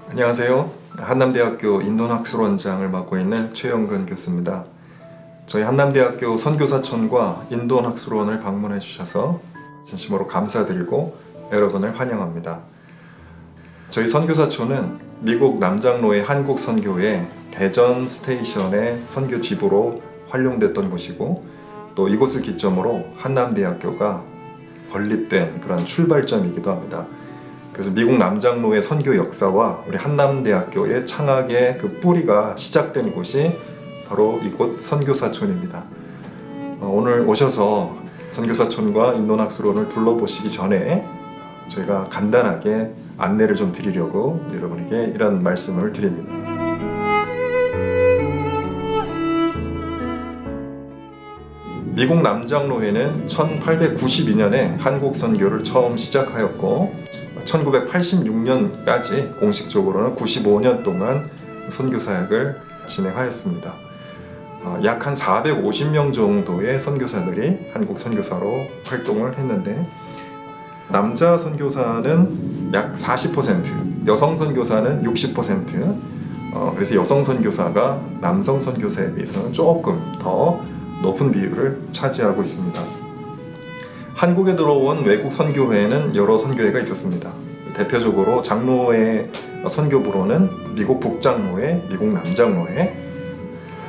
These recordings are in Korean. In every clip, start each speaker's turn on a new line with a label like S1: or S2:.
S1: 안녕하세요. 한남대학교 인도학술원장을 맡고 있는 최영근 교수입니다. 저희 한남대학교 선교사촌과 인도학술원을 방문해 주셔서 진심으로 감사드리고 여러분을 환영합니다. 저희 선교사촌은 미국 남장로의 한국선교회 대전 스테이션의 선교 지부로 활용됐던 곳이고, 또 이곳을 기점으로 한남대학교가 건립된 그런 출발점이기도 합니다. 그래서 미국 남장로의 선교 역사와 우리 한남대학교의 창학의 그 뿌리가 시작된 곳이 바로 이곳 선교사촌입니다. 오늘 오셔서 선교사촌과 인도학술원을 둘러보시기 전에 저희가 간단하게 안내를 좀 드리려고 여러분에게 이런 말씀을 드립니다. 미국 남장로회는 1892년에 한국 선교를 처음 시작하였고 1986년까지 공식적으로는 95년 동안 선교 사역을 진행하였습니다. 약 한 450명 정도의 선교사들이 한국 선교사로 활동을 했는데, 남자 선교사는 약 40%, 여성 선교사는 60%, 그래서 여성 선교사가 남성 선교사에 비해서는 조금 더 높은 비율을 차지하고 있습니다. 한국에 들어온 외국 선교회에는 여러 선교회가 있었습니다. 대표적으로 장로회 선교부로는 미국 북장로회, 미국 남장로회,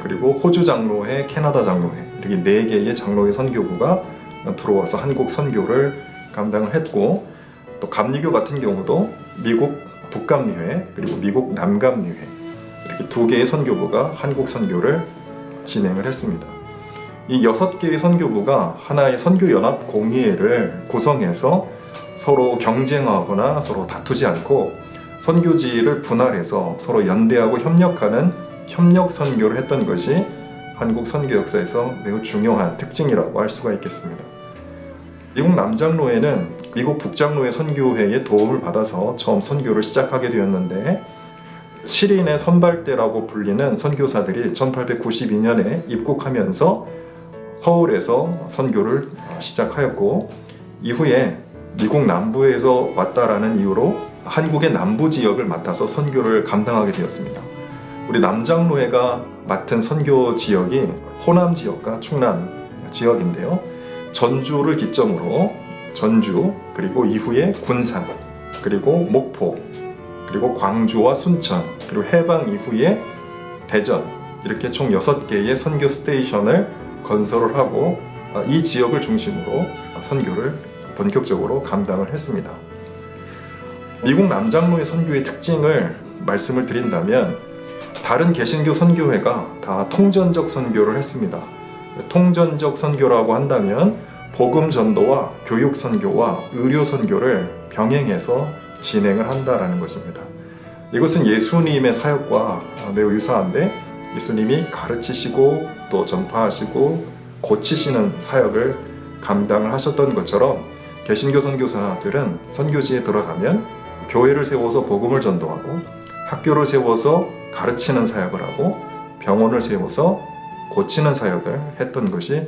S1: 그리고 호주 장로회, 캐나다 장로회, 이렇게 4개의 장로회 선교부가 들어와서 한국 선교를 감당을 했고, 또 감리교 같은 경우도 미국 북감리회 그리고 미국 남감리회, 이렇게 2개의 선교부가 한국 선교를 진행을 했습니다. 이 6개의 선교부가 하나의 선교연합 공의회를 구성해서 서로 경쟁하거나 서로 다투지 않고 선교지를 분할해서 서로 연대하고 협력하는 협력 선교를 했던 것이 한국 선교 역사에서 매우 중요한 특징이라고 할 수가 있겠습니다. 미국 남장로회는 미국 북장로회 선교회의 도움을 받아서 처음 선교를 시작하게 되었는데, 7인의 선발대라고 불리는 선교사들이 1892년에 입국하면서 서울에서 선교를 시작하였고, 이후에 미국 남부에서 왔다라는 이유로 한국의 남부 지역을 맡아서 선교를 감당하게 되었습니다. 우리 남장로회가 맡은 선교 지역이 호남 지역과 충남 지역인데요. 전주를 기점으로 전주, 그리고 이후에 군산, 그리고 목포, 그리고 광주와 순천, 그리고 해방 이후에 대전, 이렇게 총 6개의 선교 스테이션을 건설을 하고 이 지역을 중심으로 선교를 본격적으로 감당을 했습니다. 미국 남장로의 선교의 특징을 말씀을 드린다면, 다른 개신교 선교회가 다 통전적 선교를 했습니다. 통전적 선교라고 한다면 복음 전도와 교육 선교와 의료 선교를 병행해서 진행을 한다라는 것입니다. 이것은 예수님의 사역과 매우 유사한데, 예수님이 가르치시고 또 전파하시고 고치시는 사역을 감당을 하셨던 것처럼, 개신교 선교사들은 선교지에 들어가면 교회를 세워서 복음을 전도하고, 학교를 세워서 가르치는 사역을 하고, 병원을 세워서 고치는 사역을 했던 것이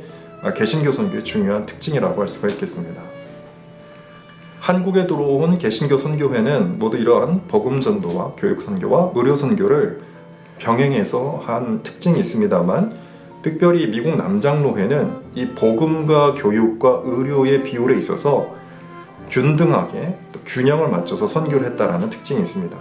S1: 개신교 선교의 중요한 특징이라고 할 수가 있겠습니다. 한국에 들어온 개신교 선교회는 모두 이러한 복음 전도와 교육 선교와 의료 선교를 병행해서 한 특징이 있습니다만, 특별히 미국 남장로회는 이 복음과 교육과 의료의 비율에 있어서 균등하게 또 균형을 맞춰서 선교를 했다라는 특징이 있습니다.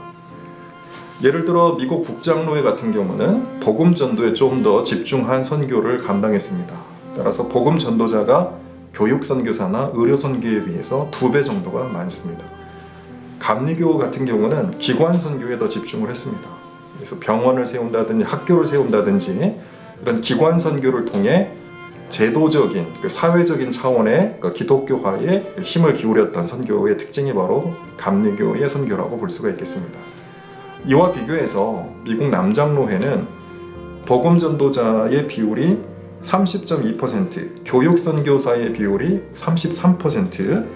S1: 예를 들어 미국 북장로회 같은 경우는 복음 전도에 좀 더 집중한 선교를 감당했습니다. 따라서 복음 전도자가 교육 선교사나 의료 선교에 비해서 2배 정도가 많습니다. 감리교 같은 경우는 기관 선교에 더 집중을 했습니다. 그래서 병원을 세운다든지 학교를 세운다든지 이런 기관 선교를 통해 제도적인, 사회적인 차원의 기독교화에 힘을 기울였던 선교의 특징이 바로 감리교의 선교라고 볼 수가 있겠습니다. 이와 비교해서 미국 남장로회는 복음 전도자의 비율이 30.2%, 교육 선교사의 비율이 33%,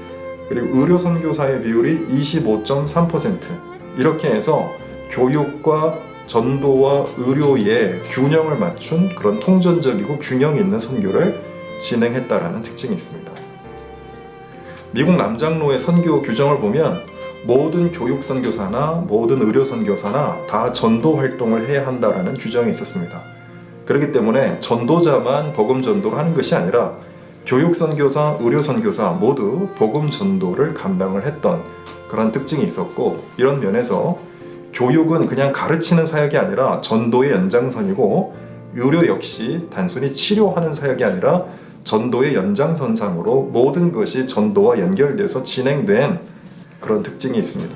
S1: 그리고 의료 선교사의 비율이 25.3%, 이렇게 해서 교육과 전도와 의료의 균형을 맞춘 그런 통전적이고 균형 있는 선교를 진행했다라는 특징이 있습니다. 미국 남장로의 선교 규정을 보면 모든 교육 선교사나 모든 의료 선교사나 다 전도 활동을 해야 한다라는 규정이 있었습니다. 그렇기 때문에 전도자만 복음 전도를 하는 것이 아니라 교육 선교사, 의료 선교사 모두 복음 전도를 감당을 했던 그런 특징이 있었고, 이런 면에서 교육은 그냥 가르치는 사역이 아니라 전도의 연장선이고, 의료 역시 단순히 치료하는 사역이 아니라 전도의 연장선상으로 모든 것이 전도와 연결돼서 진행된 그런 특징이 있습니다.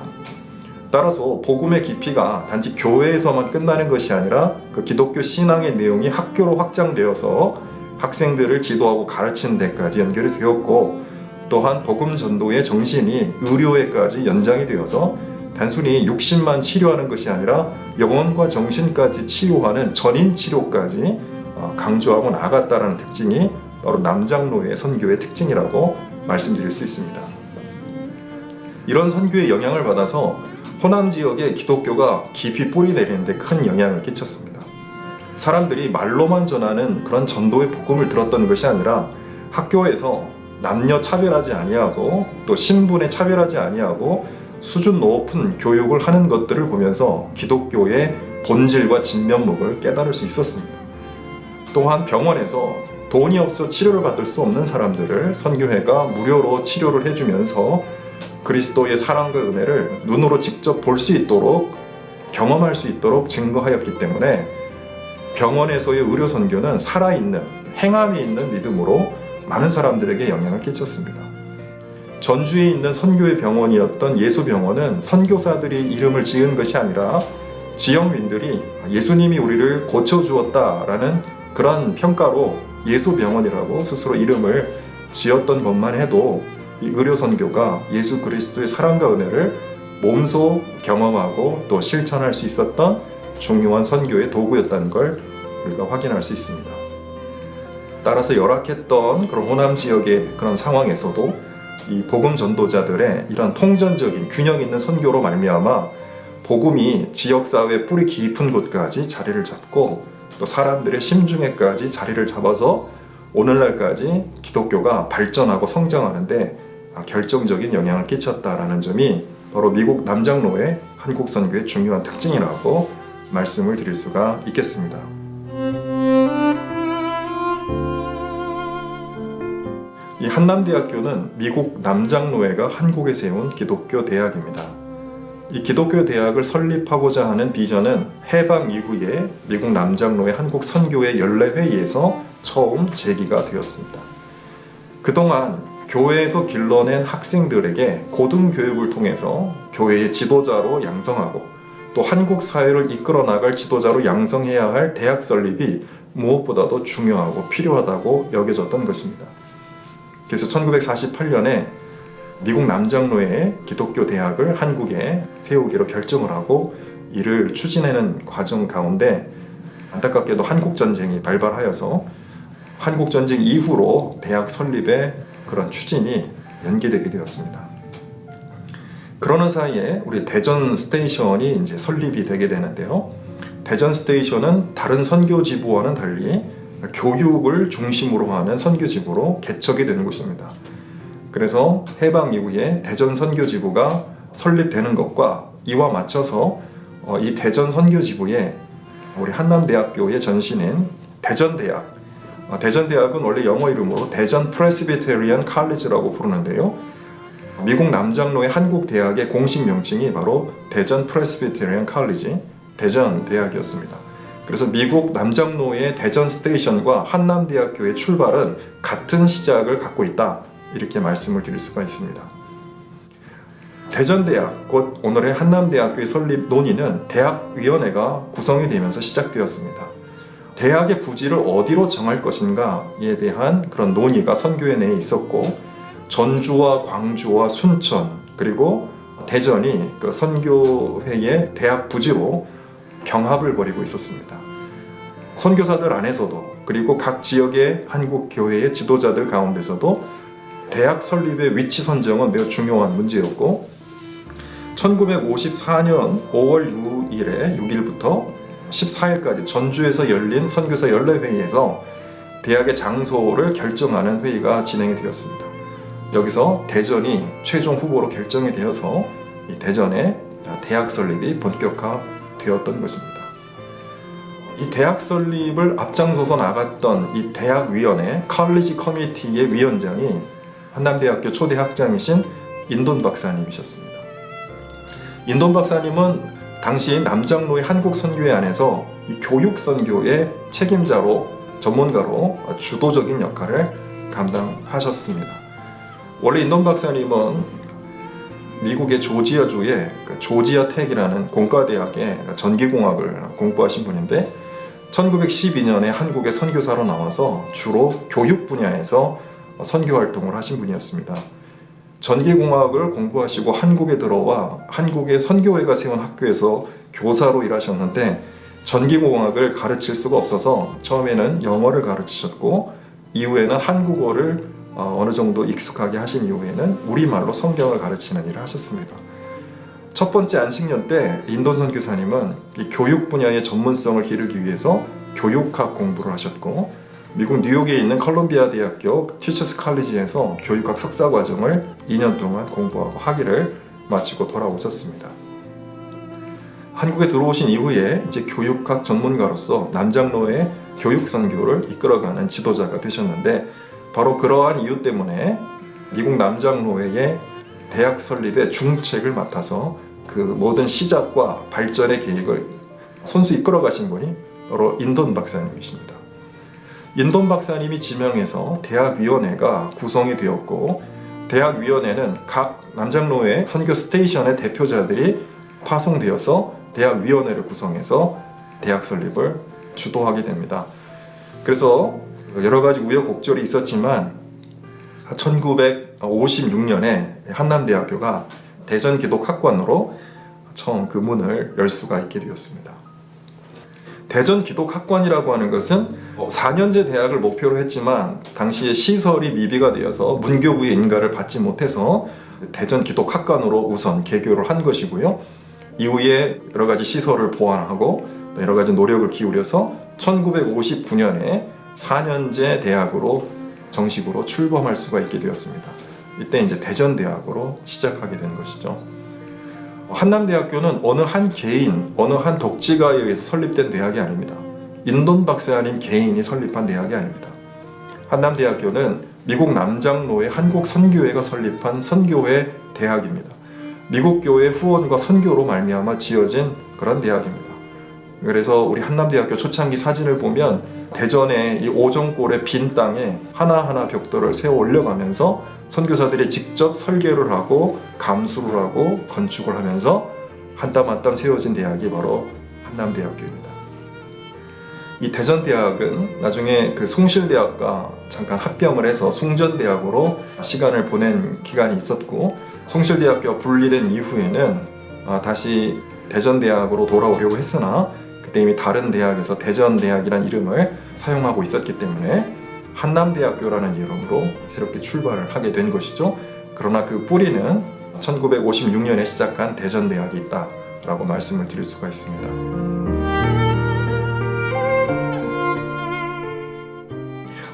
S1: 따라서 복음의 깊이가 단지 교회에서만 끝나는 것이 아니라 그 기독교 신앙의 내용이 학교로 확장되어서 학생들을 지도하고 가르치는 데까지 연결이 되었고, 또한 복음 전도의 정신이 의료에까지 연장이 되어서 단순히 육신만 치료하는 것이 아니라 영혼과 정신까지 치료하는 전인 치료까지 강조하고 나아갔다는 특징이 바로 남장로의 선교의 특징이라고 말씀드릴 수 있습니다. 이런 선교의 영향을 받아서 호남 지역에 기독교가 깊이 뿌리 내리는데 큰 영향을 끼쳤습니다. 사람들이 말로만 전하는 그런 전도의 복음을 들었던 것이 아니라 학교에서 남녀 차별하지 아니하고 또 신분에 차별하지 아니하고 수준 높은 교육을 하는 것들을 보면서 기독교의 본질과 진면목을 깨달을 수 있었습니다. 또한 병원에서 돈이 없어 치료를 받을 수 없는 사람들을 선교회가 무료로 치료를 해주면서 그리스도의 사랑과 은혜를 눈으로 직접 볼 수 있도록, 경험할 수 있도록 증거하였기 때문에 병원에서의 의료 선교는 살아있는, 행함이 있는 믿음으로 많은 사람들에게 영향을 끼쳤습니다. 전주에 있는 선교의 병원이었던 예수병원은 선교사들이 이름을 지은 것이 아니라 지역민들이 예수님이 우리를 고쳐주었다라는 그런 평가로 예수병원이라고 스스로 이름을 지었던 것만 해도 이 의료 선교가 예수 그리스도의 사랑과 은혜를 몸소 경험하고 또 실천할 수 있었던 중요한 선교의 도구였다는 걸 우리가 확인할 수 있습니다. 따라서 열악했던 그런 호남 지역의 그런 상황에서도 이 복음 전도자들의 이런 통전적인 균형 있는 선교로 말미암아 복음이 지역사회 뿌리 깊은 곳까지 자리를 잡고 또 사람들의 심중에까지 자리를 잡아서 오늘날까지 기독교가 발전하고 성장하는데 결정적인 영향을 끼쳤다라는 점이 바로 미국 남장로의 한국 선교의 중요한 특징이라고 말씀을 드릴 수가 있겠습니다. 이 한남대학교는 미국 남장로회가 한국에 세운 기독교 대학입니다. 이 기독교 대학을 설립하고자 하는 비전은 해방 이후에 미국 남장로회 한국 선교회 연례회의에서 처음 제기가 되었습니다. 그동안 교회에서 길러낸 학생들에게 고등교육을 통해서 교회의 지도자로 양성하고 또 한국 사회를 이끌어 나갈 지도자로 양성해야 할 대학 설립이 무엇보다도 중요하고 필요하다고 여겨졌던 것입니다. 그래서 1948년에 미국 남장로의 기독교 대학을 한국에 세우기로 결정을 하고 이를 추진하는 과정 가운데 안타깝게도 한국전쟁이 발발하여서 한국전쟁 이후로 대학 설립의 그런 추진이 연기되게 되었습니다. 그러는 사이에 우리 대전 스테이션이 이제 설립이 되게 되는데요. 대전 스테이션은 다른 선교지부와는 달리 교육을 중심으로 하는 선교지부로 개척이 되는 곳입니다. 그래서 해방 이후에 대전 선교지부가 설립되는 것과 이와 맞춰서 이 대전 선교지부에 우리 한남대학교의 전신인 대전대학, 대전대학은 원래 영어 이름으로 대전 프레스비테리안 칼리지라고 부르는데요. 미국 남장로의 한국대학의 공식 명칭이 바로 대전 프레스비테리안 칼리지, 대전대학이었습니다. 그래서 미국 남장로의 대전 스테이션과 한남대학교의 출발은 같은 시작을 갖고 있다, 이렇게 말씀을 드릴 수가 있습니다. 대전대학, 곧 오늘의 한남대학교의 설립 논의는 대학위원회가 구성이 되면서 시작되었습니다. 대학의 부지를 어디로 정할 것인가에 대한 그런 논의가 선교회 내에 있었고, 전주와 광주와 순천 그리고 대전이 그 선교회의 대학 부지로 경합을 벌이고 있었습니다. 선교사들 안에서도 그리고 각 지역의 한국 교회의 지도자들 가운데서도 대학 설립의 위치 선정은 매우 중요한 문제였고, 1954년 5월 6일부터 14일까지 전주에서 열린 선교사 연례회의에서 대학의 장소를 결정하는 회의가 진행이 되었습니다. 여기서 대전이 최종 후보로 결정이 되어서 이 대전의 대학 설립이 본격화되었던 것입니다. 이 대학 설립을 앞장서서 나갔던 이 대학위원회 컬리지 커미티의 위원장이 한남대학교 초대 학장이신 인돈 박사님이셨습니다. 인돈 박사님은 당시 남장로의 한국선교회 안에서 이 교육선교의 책임자로 전문가로 주도적인 역할을 감당하셨습니다. 원래 인돈 박사님은 미국의 조지아주의 조지아 텍이라는 공과대학의 전기공학을 공부하신 분인데 1912년에 한국의 선교사로 나와서 주로 교육 분야에서 선교 활동을 하신 분이었습니다. 전기공학을 공부하시고 한국에 들어와 한국의 선교회가 세운 학교에서 교사로 일하셨는데 전기공학을 가르칠 수가 없어서 처음에는 영어를 가르치셨고 이후에는 한국어를 어느 정도 익숙하게 하신 이후에는 우리말로 성경을 가르치는 일을 하셨습니다. 첫 번째 안식년 때 인도 선교사님은 이 교육 분야의 전문성을 기르기 위해서 교육학 공부를 하셨고 미국 뉴욕에 있는 컬럼비아 대학교 티처스 칼리지에서 교육학 석사 과정을 2년 동안 공부하고 학위를 마치고 돌아오셨습니다. 한국에 들어오신 이후에 이제 교육학 전문가로서 남장로의 교육 선교를 이끌어가는 지도자가 되셨는데 바로 그러한 이유 때문에 미국 남장로회의 대학 설립의 중책을 맡아서 그 모든 시작과 발전의 계획을 손수 이끌어 가신 분이 바로 인돈 박사님이십니다. 인돈 박사님이 지명해서 대학위원회가 구성이 되었고 대학위원회는 각 남장로회 선교 스테이션의 대표자들이 파송되어서 대학위원회를 구성해서 대학 설립을 주도하게 됩니다. 그래서 여러 가지 우여곡절이 있었지만 1956년에 한남대학교가 대전기독학관으로 처음 그 문을 열 수가 있게 되었습니다. 대전기독학관이라고 하는 것은 4년제 대학을 목표로 했지만 당시에 시설이 미비가 되어서 문교부의 인가를 받지 못해서 대전기독학관으로 우선 개교를 한 것이고요. 이후에 여러 가지 시설을 보완하고 여러 가지 노력을 기울여서 1959년에 4년제 대학으로 정식으로 출범할 수가 있게 되었습니다. 이때 이제 대전대학으로 시작하게 된 것이죠. 한남대학교는 어느 한 개인, 어느 한 독지가에 의해서 설립된 대학이 아닙니다. 인돈 박사님 개인이 설립한 대학이 아닙니다. 한남대학교는 미국 남장로의 한국선교회가 설립한 선교회 대학입니다. 미국 교회 후원과 선교로 말미암아 지어진 그런 대학입니다. 그래서 우리 한남대학교 초창기 사진을 보면 대전의 이 오정골의 빈 땅에 하나하나 벽돌을 세워 올려가면서 선교사들이 직접 설계를 하고 감수를 하고 건축을 하면서 한 땀 한 땀 세워진 대학이 바로 한남대학교입니다. 이 대전대학은 나중에 그 숭실대학과 잠깐 합병을 해서 숭전대학으로 시간을 보낸 기간이 있었고 숭실대학교가 분리된 이후에는 다시 대전대학으로 돌아오려고 했으나 그때 이미 다른 대학에서 대전대학이라는 이름을 사용하고 있었기 때문에 한남대학교라는 이름으로 새롭게 출발을 하게 된 것이죠. 그러나 그 뿌리는 1956년에 시작한 대전대학이 있다라고 말씀을 드릴 수가 있습니다.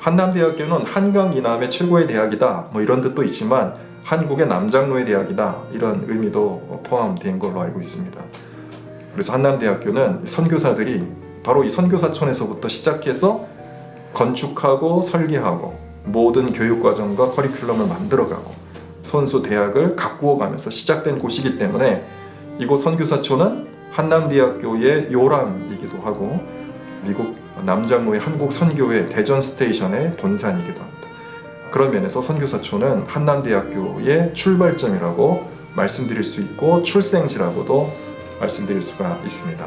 S1: 한남대학교는 한강 이남의 최고의 대학이다 이런 뜻도 있지만 한국의 남장로의 대학이다 이런 의미도 포함된 걸로 알고 있습니다. 그래서 한남대학교는 선교사들이 바로 이 선교사촌에서부터 시작해서 건축하고 설계하고 모든 교육과정과 커리큘럼을 만들어가고 선수 대학을 가꾸어가면서 시작된 곳이기 때문에 이곳 선교사촌은 한남대학교의 요람이기도 하고 미국 남장로의 한국선교회 대전 스테이션의 본산이기도 합니다. 그런 면에서 선교사촌은 한남대학교의 출발점이라고 말씀드릴 수 있고 출생지라고도 말씀드릴 수가 있습니다.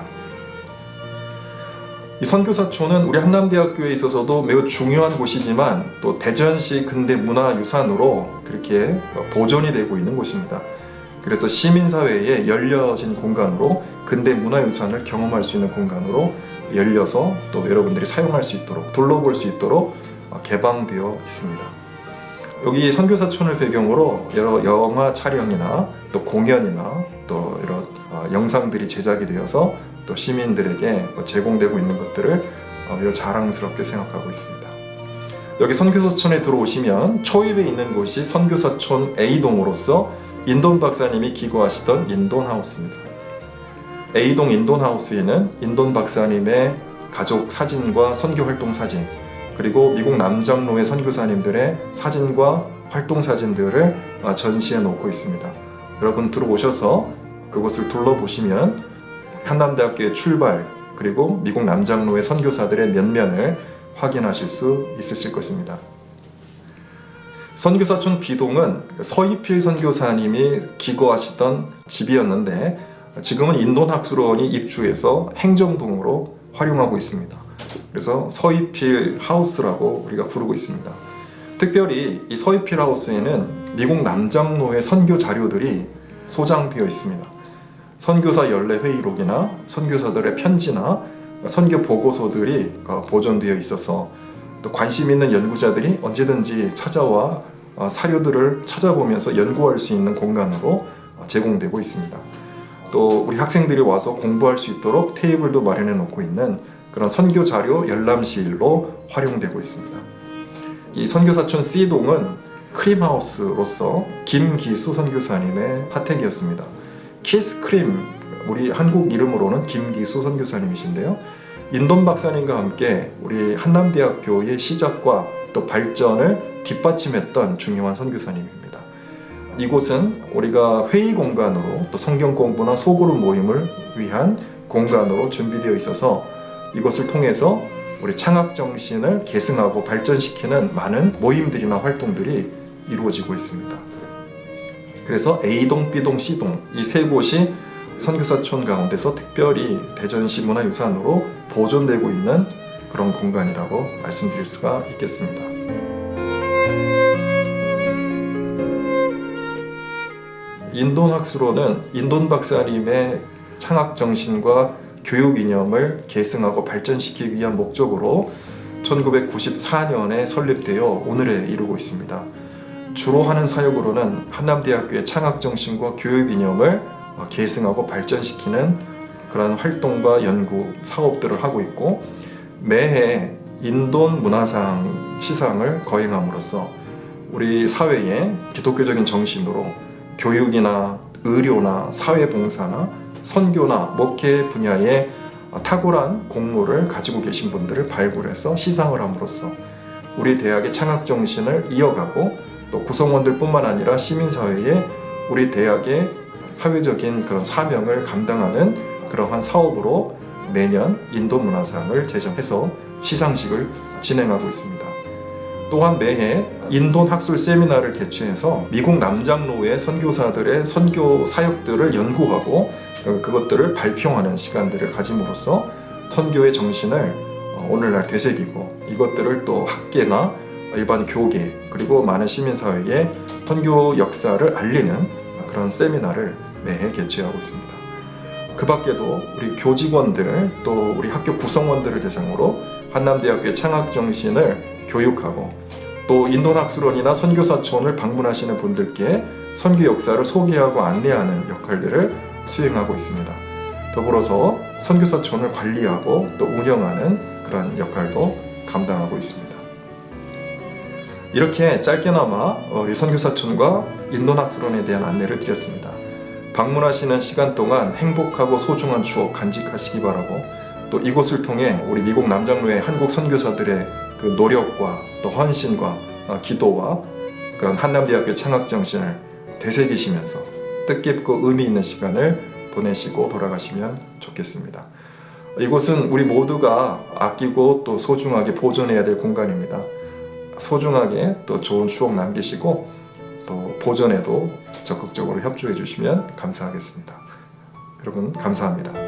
S1: 이 선교사촌은 우리 한남대학교에 있어서도 매우 중요한 곳이지만 또 대전시 근대문화유산으로 그렇게 보존이 되고 있는 곳입니다. 그래서 시민사회에 열려진 공간으로 근대문화유산을 경험할 수 있는 공간으로 열려서 또 여러분들이 사용할 수 있도록 둘러볼 수 있도록 개방되어 있습니다. 여기 선교사촌을 배경으로 여러 영화 촬영이나 또 공연이나 또 이런 영상들이 제작이 되어서 또 시민들에게 제공되고 있는 것들을 매우 자랑스럽게 생각하고 있습니다. 여기 선교사촌에 들어오시면 초입에 있는 곳이 선교사촌 A동으로서 인돈 박사님이 기거하시던 인돈하우스입니다. A동 인돈하우스에는 인돈 박사님의 가족 사진과 선교활동 사진, 그리고 미국 남장로의 선교사님들의 사진과 활동 사진들을 전시해 놓고 있습니다. 여러분 들어오셔서 그곳을 둘러보시면 한남대학교의 출발, 그리고 미국 남장로의 선교사들의 면면을 확인하실 수 있으실 것입니다. 선교사촌 B동은 서희필 선교사님이 기거하시던 집이었는데 지금은 인돈학술원이 입주해서 행정동으로 활용하고 있습니다. 그래서 서희필 하우스라고 우리가 부르고 있습니다. 특별히 이 서희필 하우스에는 미국 남장로의 선교 자료들이 소장되어 있습니다. 선교사 연례 회의록이나 선교사들의 편지나 선교 보고서들이 보존되어 있어서 또 관심 있는 연구자들이 언제든지 찾아와 사료들을 찾아보면서 연구할 수 있는 공간으로 제공되고 있습니다. 또 우리 학생들이 와서 공부할 수 있도록 테이블도 마련해 놓고 있는 그런 선교 자료 열람실로 활용되고 있습니다. 이 선교사촌 C동은 크림하우스로서 김기수 선교사님의 사택이었습니다. 키스크림, 우리 한국 이름으로는 김기수 선교사님이신데요. 인돈 박사님과 함께 우리 한남대학교의 시작과 또 발전을 뒷받침했던 중요한 선교사님입니다. 이곳은 우리가 회의 공간으로 또 성경 공부나 소그룹 모임을 위한 공간으로 준비되어 있어서 이것을 통해서 우리 창학 정신을 계승하고 발전시키는 많은 모임들이나 활동들이 이루어지고 있습니다. 그래서 A동, B동, C동 이 세 곳이 선교사촌 가운데서 특별히 대전시 문화유산으로 보존되고 있는 그런 공간이라고 말씀드릴 수가 있겠습니다. 인돈학술원은 인돈 박사님의 창학 정신과 교육 이념을 계승하고 발전시키기 위한 목적으로 1994년에 설립되어 오늘에 이르고 있습니다. 주로 하는 사역으로는 한남대학교의 창학 정신과 교육 이념을 계승하고 발전시키는 그런 활동과 연구 사업들을 하고 있고, 매해 인돈 문화상 시상을 거행함으로써 우리 사회의 기독교적인 정신으로 교육이나 의료나 사회봉사나 선교나 목회 분야에 탁월한 공로를 가지고 계신 분들을 발굴해서 시상을 함으로써 우리 대학의 창학 정신을 이어가고 또 구성원들뿐만 아니라 시민사회에 우리 대학의 사회적인 그런 사명을 감당하는 그러한 사업으로 매년 인도 문화상을 제정해서 시상식을 진행하고 있습니다. 또한 매해 인돈 학술 세미나를 개최해서 미국 남장로의 선교사들의 선교 사역들을 연구하고 그것들을 발표하는 시간들을 가짐으로써 선교의 정신을 오늘날 되새기고 이것들을 또 학계나 일반 교계 그리고 많은 시민사회에 선교 역사를 알리는 그런 세미나를 매해 개최하고 있습니다. 그 밖에도 우리 교직원들 또 우리 학교 구성원들을 대상으로 한남대학교의 창학정신을 교육하고 또 인돈학술원이나 선교사촌을 방문하시는 분들께 선교 역사를 소개하고 안내하는 역할들을 수행하고 있습니다. 더불어서 선교사촌을 관리하고 또 운영하는 그런 역할도 감당하고 있습니다. 이렇게 짧게나마 우리 선교사촌과 인돈학술원에 대한 안내를 드렸습니다. 방문하시는 시간 동안 행복하고 소중한 추억 간직하시기 바라고, 또 이곳을 통해 우리 미국 남장로의 한국 선교사들의 그 노력과 또 헌신과 기도와 그런 한남대학교 창학정신을 되새기시면서 뜻깊고 의미 있는 시간을 보내시고 돌아가시면 좋겠습니다. 이곳은 우리 모두가 아끼고 또 소중하게 보존해야 될 공간입니다. 소중하게 또 좋은 추억 남기시고 또 보존에도 적극적으로 협조해 주시면 감사하겠습니다. 여러분 감사합니다.